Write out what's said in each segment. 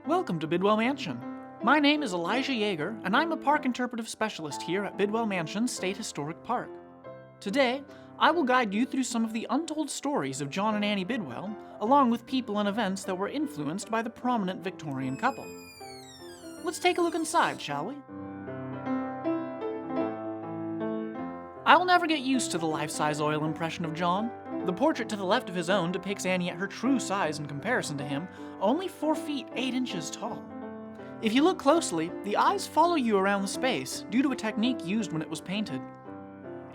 Welcome to Bidwell Mansion. My name is Elijah Yeager, and I'm a park interpretive specialist here at Bidwell Mansion State Park. Today, I will guide you through some of the untold stories of John and Annie Bidwell, along with people and events that were influenced by the prominent Victorian couple. Let's take a look inside, shall we? I'll never get used to the life-size oil impression of John. The portrait to the left of his own depicts Annie at her true size in comparison to him, only 4 feet 8 inches tall. If you look closely, the eyes follow you around the space due to a technique used when it was painted.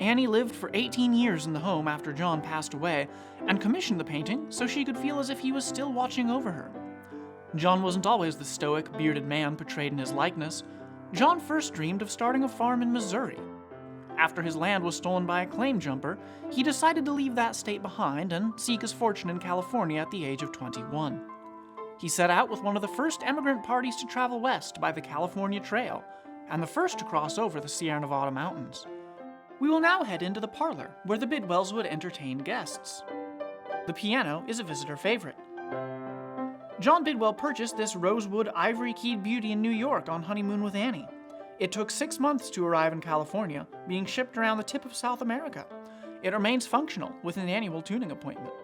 Annie lived for 18 years in the home after John passed away and commissioned the painting so she could feel as if he was still watching over her. John wasn't always the stoic, bearded man portrayed in his likeness. John first dreamed of starting a farm in Missouri. After his land was stolen by a claim jumper, he decided to leave that state behind and seek his fortune in California at the age of 21. He set out with one of the first emigrant parties to travel west by the California Trail, and the first to cross over the Sierra Nevada mountains. We will now head into the parlor, where the Bidwells would entertain guests. The piano is a visitor favorite. John Bidwell purchased this rosewood ivory-keyed beauty in New York on honeymoon with Annie. It took 6 months to arrive in California, being shipped around the tip of South America. It remains functional with an annual tuning appointment.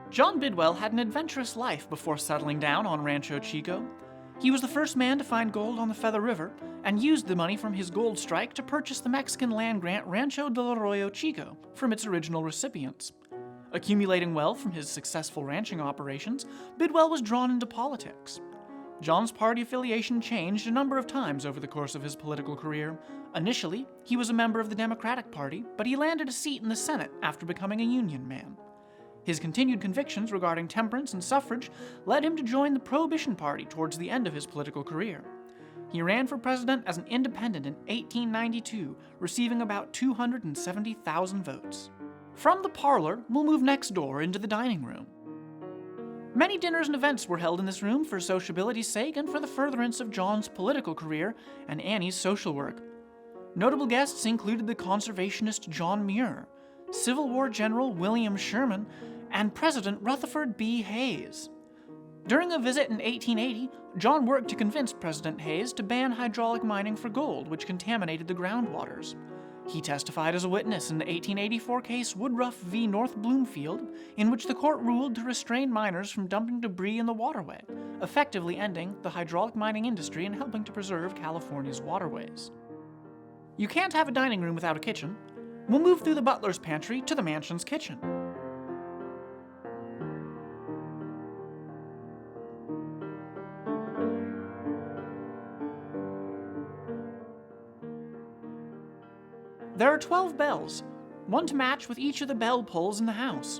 John Bidwell had an adventurous life before settling down on Rancho Chico. He was the first man to find gold on the Feather River and used the money from his gold strike to purchase the Mexican land grant Rancho del Arroyo Chico from its original recipients. Accumulating wealth from his successful ranching operations, Bidwell was drawn into politics. John's party affiliation changed a number of times over the course of his political career. Initially, he was a member of the Democratic Party, but he landed a seat in the Senate after becoming a Union man. His continued convictions regarding temperance and suffrage led him to join the Prohibition Party towards the end of his political career. He ran for president as an independent in 1892, receiving about 270,000 votes. From the parlor, we'll move next door into the dining room. Many dinners and events were held in this room for sociability's sake and for the furtherance of John's political career and Annie's social work. Notable guests included the conservationist John Muir, Civil War General William Sherman, and President Rutherford B. Hayes. During a visit in 1880, John worked to convince President Hayes to ban hydraulic mining for gold, which contaminated the groundwaters. He testified as a witness in the 1884 case Woodruff v. North Bloomfield, in which the court ruled to restrain miners from dumping debris in the waterway, effectively ending the hydraulic mining industry and helping to preserve California's waterways. You can't have a dining room without a kitchen. We'll move through the butler's pantry to the mansion's kitchen. There are 12 bells, one to match with each of the bell pulls in the house.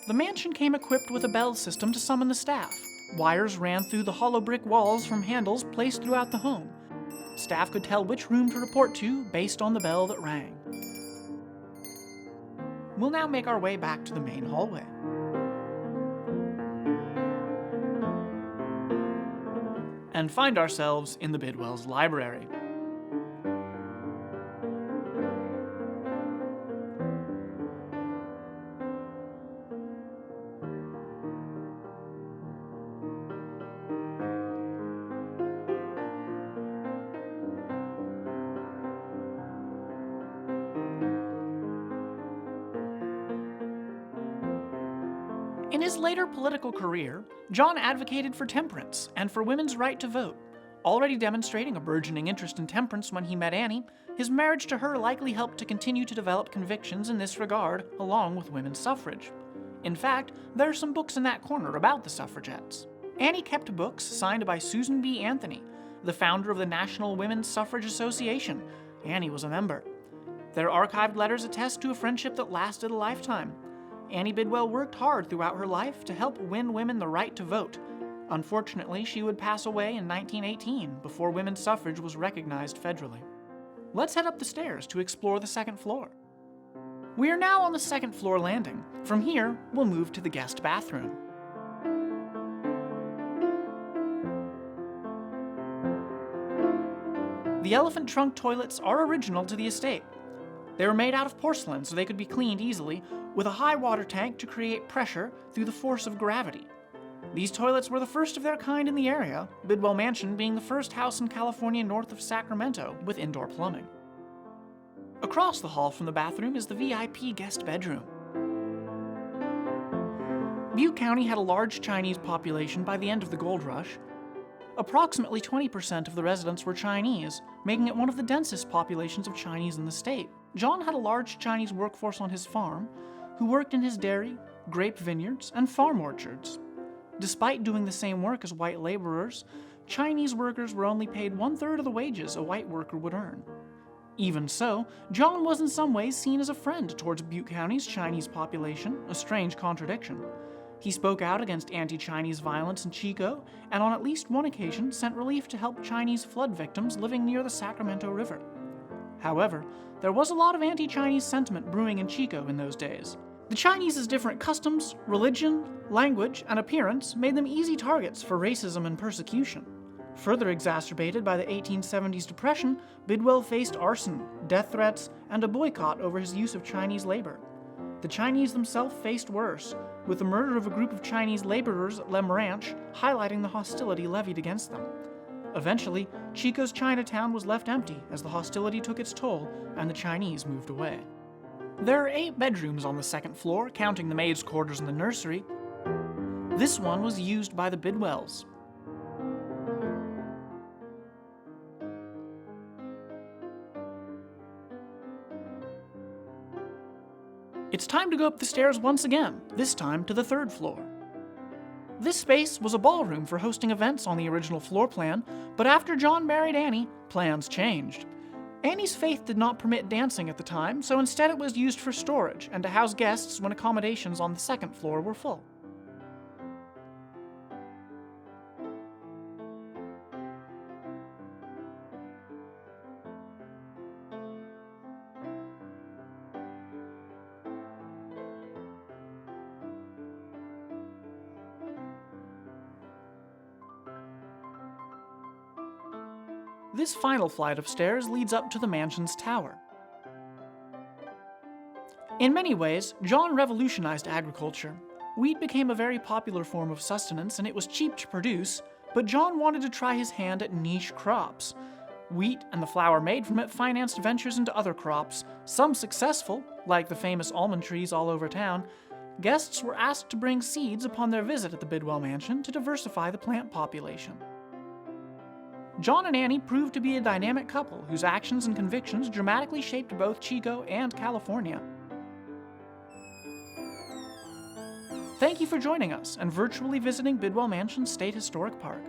The mansion came equipped with a bell system to summon the staff. Wires ran through the hollow brick walls from handles placed throughout the home. Staff could tell which room to report to based on the bell that rang. We'll now make our way back to the main hallway. And find ourselves in the Bidwells' library. In his later political career, John advocated for temperance and for women's right to vote. Already demonstrating a burgeoning interest in temperance when he met Annie, his marriage to her likely helped to continue to develop convictions in this regard, along with women's suffrage. In fact, there are some books in that corner about the suffragettes. Annie kept books signed by Susan B. Anthony, the founder of the National Women's Suffrage Association. Annie was a member. Their archived letters attest to a friendship that lasted a lifetime. Annie Bidwell worked hard throughout her life to help win women the right to vote. Unfortunately, she would pass away in 1918 before women's suffrage was recognized federally. Let's head up the stairs to explore the second floor. We are now on the second floor landing. From here, we'll move to the guest bathroom. The elephant trunk toilets are original to the estate. They were made out of porcelain so they could be cleaned easily, with a high water tank to create pressure through the force of gravity. These toilets were the first of their kind in the area, Bidwell Mansion being the first house in California north of Sacramento with indoor plumbing. Across the hall from the bathroom is the VIP guest bedroom. Butte County had a large Chinese population by the end of the gold rush. Approximately 20% of the residents were Chinese, making it one of the densest populations of Chinese in the state. John had a large Chinese workforce on his farm, who worked in his dairy, grape vineyards, and farm orchards. Despite doing the same work as white laborers, Chinese workers were only paid 1/3 of the wages a white worker would earn. Even so, John was in some ways seen as a friend towards Butte County's Chinese population, a strange contradiction. He spoke out against anti-Chinese violence in Chico, and on at least one occasion sent relief to help Chinese flood victims living near the Sacramento River. However, there was a lot of anti-Chinese sentiment brewing in Chico in those days. The Chinese's different customs, religion, language, and appearance made them easy targets for racism and persecution. Further exacerbated by the 1870s Depression, Bidwell faced arson, death threats, and a boycott over his use of Chinese labor. The Chinese themselves faced worse, with the murder of a group of Chinese laborers at Lem Ranch highlighting the hostility levied against them. Eventually, Chico's Chinatown was left empty as the hostility took its toll and the Chinese moved away. There are 8 bedrooms on the second floor, counting the maids' quarters and the nursery. This one was used by the Bidwells. It's time to go up the stairs once again, this time to the 3rd floor. This space was a ballroom for hosting events on the original floor plan, but after John married Annie, plans changed. Annie's faith did not permit dancing at the time, so instead it was used for storage and to house guests when accommodations on the 2nd floor were full. This final flight of stairs leads up to the mansion's tower. In many ways, John revolutionized agriculture. Wheat became a very popular form of sustenance and it was cheap to produce, but John wanted to try his hand at niche crops. Wheat and the flour made from it financed ventures into other crops, some successful, like the famous almond trees all over town. Guests were asked to bring seeds upon their visit at the Bidwell Mansion to diversify the plant population. John and Annie proved to be a dynamic couple whose actions and convictions dramatically shaped both Chico and California. Thank you for joining us and virtually visiting Bidwell Mansion State Historic Park.